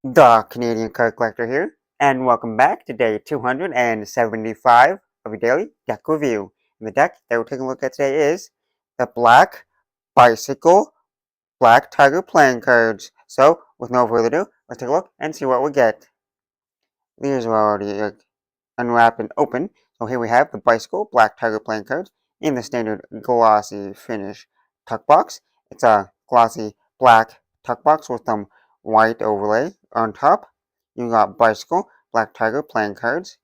The Canadian Card Collector here, and welcome back to day 275 of your daily deck review. And the deck that we're taking a look at today is the Black Bicycle Black Tiger playing cards. So, with no further ado, let's take a look and see what we get. These are already unwrapped and open. So here we have the Bicycle Black Tiger playing cards in the standard glossy finish tuck box. It's a glossy black tuck box with some white overlay on top. You got Bicycle Black Tiger playing cards.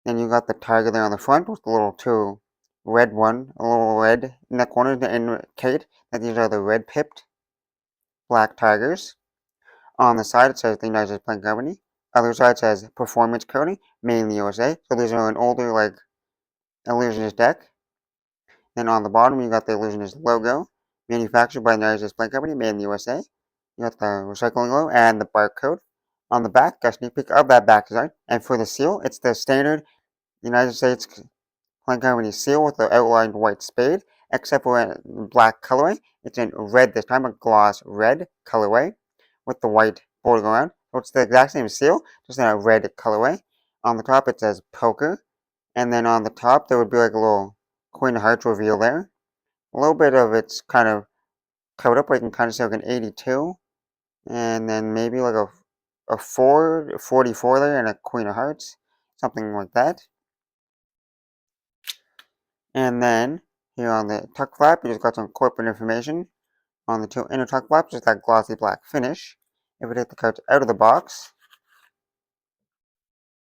Then you got the tiger there on the front with the little two red one, a little red in the corner to indicate that these are the red pipped black tigers. On the side, it says the United States Playing Company. Other side says Performance Coding, made in the USA. So these are an older, like, Illusionist deck. Then on the bottom, you got the Illusionist logo, manufactured by the United States Playing Company, made in the USA. You got the recycling logo and the barcode. On the back, got a sneak peek of that back design. And for the seal, it's the standard United States Playing Company seal with the outlined white spade, except for a black colorway. It's in red this time, a gloss red colorway with the white border around. So it's the exact same seal, just in a red colorway. On the top it says poker, and then on the top there would be like a little Queen of Hearts reveal there. A little bit of it's kind of covered up, but you can kind of see like an 82, and then maybe like a 44 there, and a Queen of Hearts, something like that. And then here on the tuck flap, you just got some corporate information. On the two inner tuck flaps, just that glossy black finish. If we take the cards out of the box,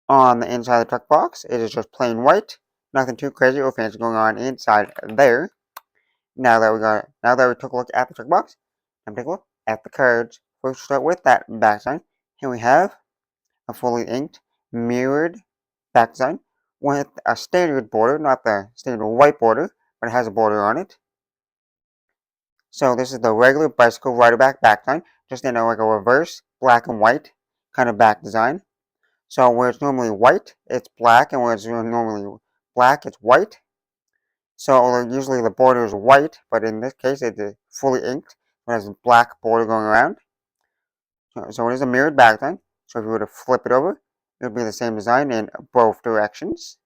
on the inside of the tuck box, it is just plain white. Nothing too crazy or fancy going on inside there. Now that we took a look at the tuck box, I'm take a look at the cards. First, we'll start with that back side. Here we have a fully inked, mirrored back design with a standard border, not the standard white border, but it has a border on it. So this is the regular bicycle rider back design, just in like a reverse black and white kind of back design. So where it's normally white, it's black, and where it's normally black, it's white. So usually the border is white, but in this case it is fully inked. It has a black border going around. So it is a mirrored back design. So if you were to flip it over, it would be the same design in both directions.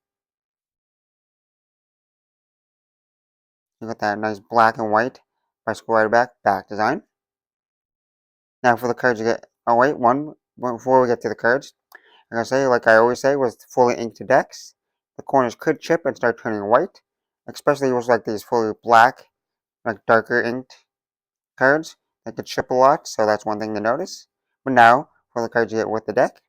You got that nice black and white bicycle rider back design. Now for the cards you get, oh wait, before we get to the cards, I'm going to say, like I always say, with fully inked decks, the corners could chip and start turning white, especially with like these fully black, like darker inked cards that could chip a lot, so that's one thing to notice. But now, for the cards you get with the deck,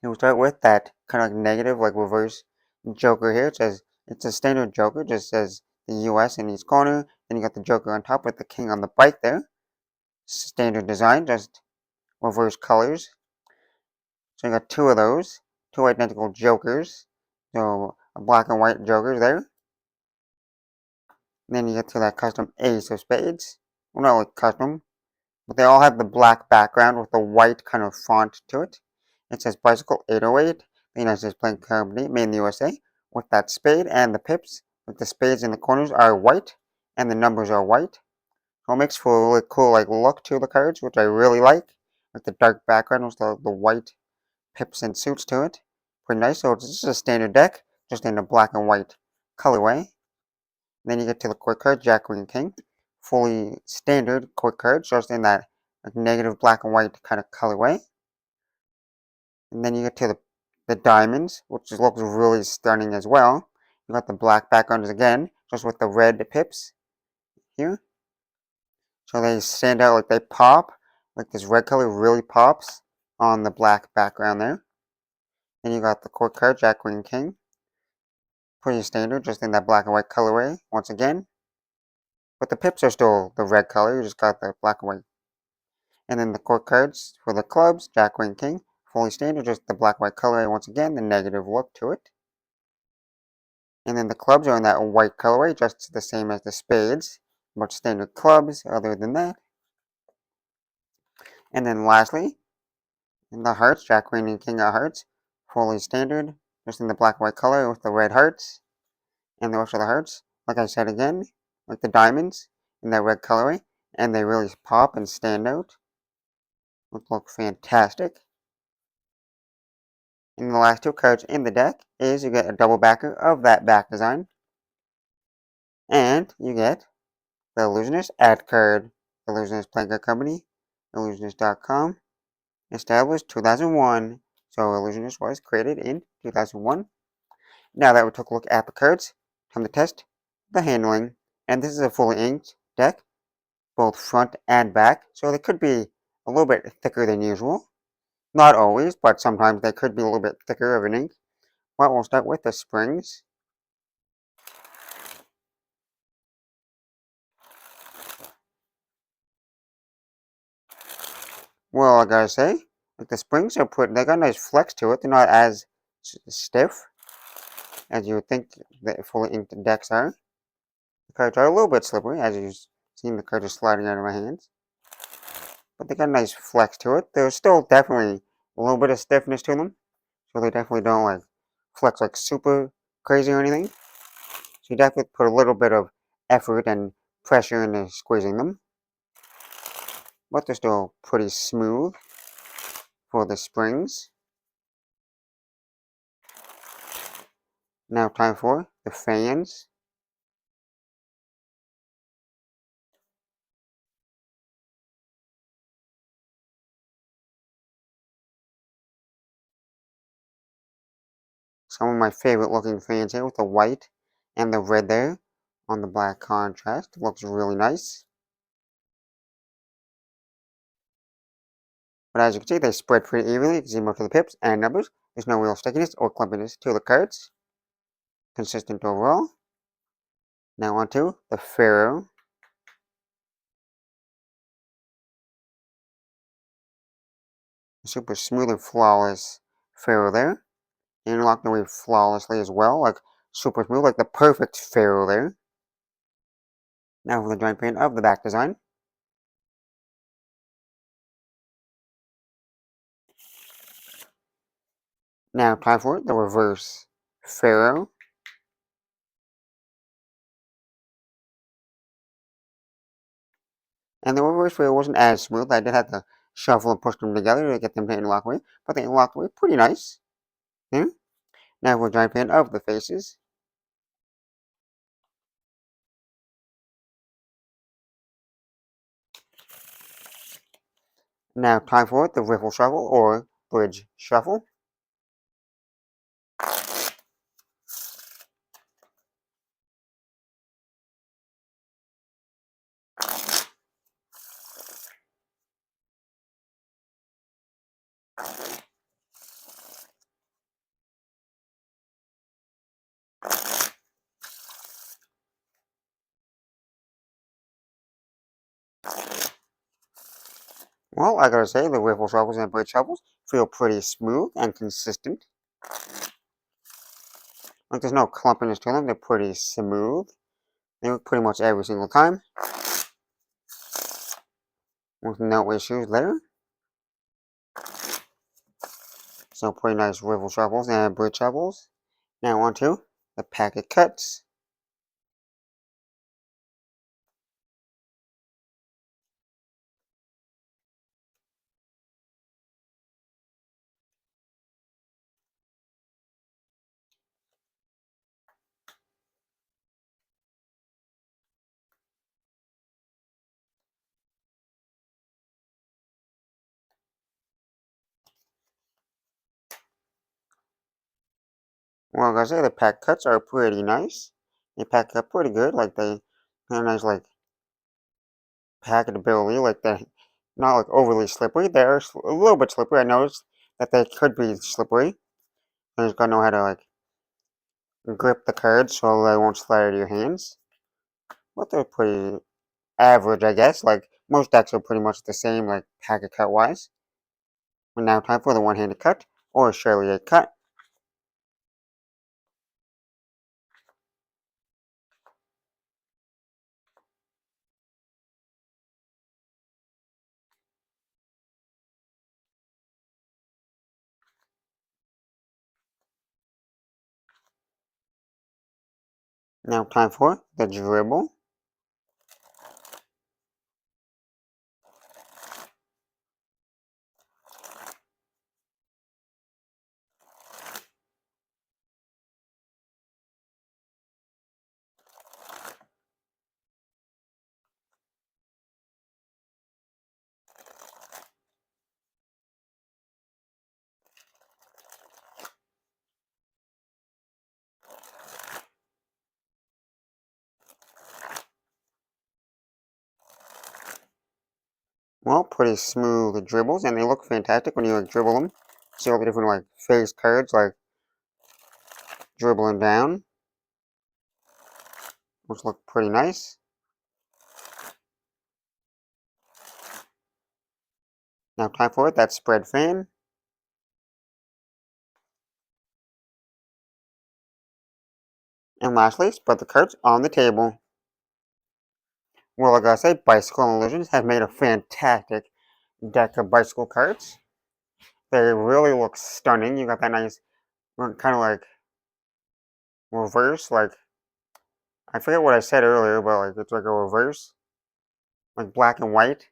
we'll start with that kind of like negative, like reverse Joker here. It says, it's a standard Joker, just says the US in each corner, then you got the Joker on top with the King on the bike there. Standard design, just reverse colors. So you got two of those, two identical Jokers. So a black and white Joker there. And then you get to that custom Ace of Spades. Well, not like custom, but they all have the black background with the white kind of font to it. It says Bicycle 808, the United States Playing Company, made in the USA, with that spade and the pips. With the spades in the corners are white, and the numbers are white. So it makes for a really cool like look to the cards, which I really like. With the dark background with the white pips and suits to it. Pretty nice. So it's just a standard deck, just in a black and white colorway. Then you get to the quick card, Jack, Queen, King. Fully standard quick cards, just in that like, negative black and white kind of colorway. And then you get to the diamonds, which looks really stunning as well. You got the black backgrounds again, just with the red pips here. So they stand out like they pop. Like this red color really pops on the black background there. Then you got the court card, Jack, Queen, King. Pretty standard, just in that black and white colorway once again. But the pips are still the red color, you just got the black and white. And then the court cards for the clubs, Jack, Queen, King. Fully standard, just the black and white colorway once again, the negative look to it. And then the clubs are in that white colorway, just the same as the spades, but standard clubs other than that. And then lastly, in the hearts, Jack, Queen, and King of Hearts. Fully standard, just in the black and white color with the red hearts. And the rest of the hearts, like I said again, like the diamonds in that red colorway, and they really pop and stand out. Would look fantastic. And the last two cards in the deck is you get a double backer of that back design. And you get the Illusionist ad card. Illusionist Playing Card Company, illusionist.com, established 2001. So Illusionist was created in 2001. Now that we took a look at the cards, time to test the handling. And this is a fully inked deck, both front and back, so they could be a little bit thicker than usual. Not always, but sometimes they could be a little bit thicker of an ink. Well, we'll start with the springs. Well, I gotta say, like the springs are they got a nice flex to it. They're not as stiff as you would think the fully inked decks are. The cards are a little bit slippery, as you've seen the cards are sliding out of my hands. But they got a nice flex to it. There's still definitely a little bit of stiffness to them. So they definitely don't like flex like super crazy or anything. So you definitely put a little bit of effort and pressure into squeezing them. But they're still pretty smooth for the springs. Now time for the fans. Some of my favorite looking fans here with the white and the red there on the black contrast. Looks really nice. But as you can see, they spread pretty evenly. You can see most of the pips and numbers. There's no real stickiness or clumpiness to the cards. Consistent overall. Now onto the Pharaoh. Super smooth and flawless Pharaoh there. Interlocked away flawlessly as well, like super smooth, like the perfect Pharaoh there. Now for the joint paint of the back design. Now time for the reverse Pharaoh. And the reverse Pharaoh wasn't as smooth. I did have to shuffle and push them together to get them to interlock away, but they interlocked away pretty nice. Yeah. Now for the joint paint of the faces. Now time for the riffle shuffle or bridge shuffle. Well, I gotta say, the riffle shuffles and bridge shuffles feel pretty smooth and consistent. Like there's no clumpiness to them, they're pretty smooth. They work pretty much every single time. With no issues there. So pretty nice riffle shuffles and bridge shuffles. Now onto the packet cuts. Well, like I say, the pack cuts are pretty nice. They pack up pretty good, like they have nice like packability, like they're not like overly slippery. They're a little bit slippery. I noticed that they could be slippery. You just gotta know how to like grip the cards so they won't slide out of your hands. But they're pretty average, I guess. Like most decks are pretty much the same, like packet cut wise. And now time for the one-handed cut or Charlier cut. Now time for the dribble. Well, pretty smooth dribbles, and they look fantastic when you like dribble them. See all the different like face cards like dribbling down, which look pretty nice. Now time for it, that spread fan. And lastly, spread the cards on the table. Well, like I say, Bicycle Illusions have made a fantastic deck of bicycle cards. They really look stunning. You got that nice, kind of like reverse, like I forget what I said earlier, but like it's like a reverse, like black and white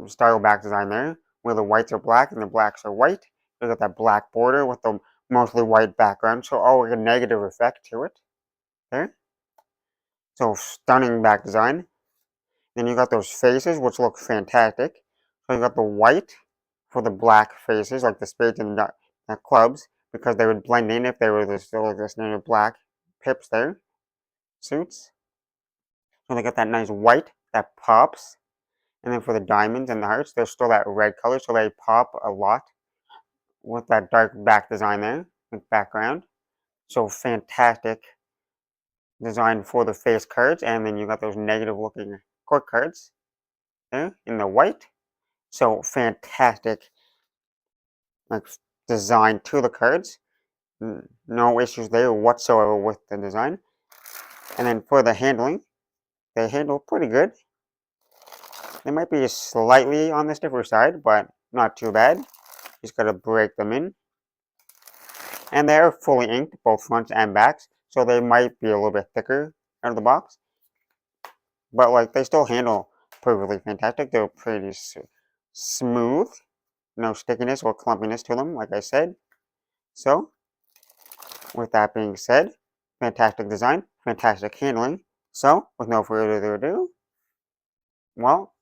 style back design there, where the whites are black and the blacks are white. You got that black border with the mostly white background, so all like a negative effect to it there. So stunning back design. Then you got those faces, which look fantastic. So you got the white for the black faces, like the spades and the clubs, because they would blend in if they were still like this standard black pips there, suits. So they got that nice white that pops. And then for the diamonds and the hearts, they're still that red color, so they pop a lot with that dark back design there, with background. So fantastic design for the face cards. And then you got those negative looking court cards there in the white. So fantastic like design to the cards. No issues there whatsoever with the design. And then for the handling, they handle pretty good. They might be slightly on the stiffer side, but not too bad. Just gotta break them in. And they're fully inked, both fronts and backs, so they might be a little bit thicker out of the box. But like they still handle perfectly fantastic. They're pretty smooth. No stickiness or clumpiness to them, like I said. So, with that being said, fantastic design, fantastic handling. So, with no further ado, well,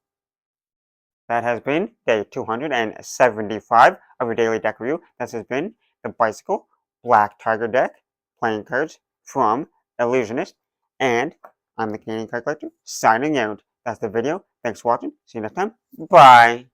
that has been day 275 of your daily deck review. This has been the Bicycle Black Tiger deck, playing cards from Illusionist. And I'm the Canadian Card Collector, signing out. That's the video. Thanks for watching. See you next time. Bye.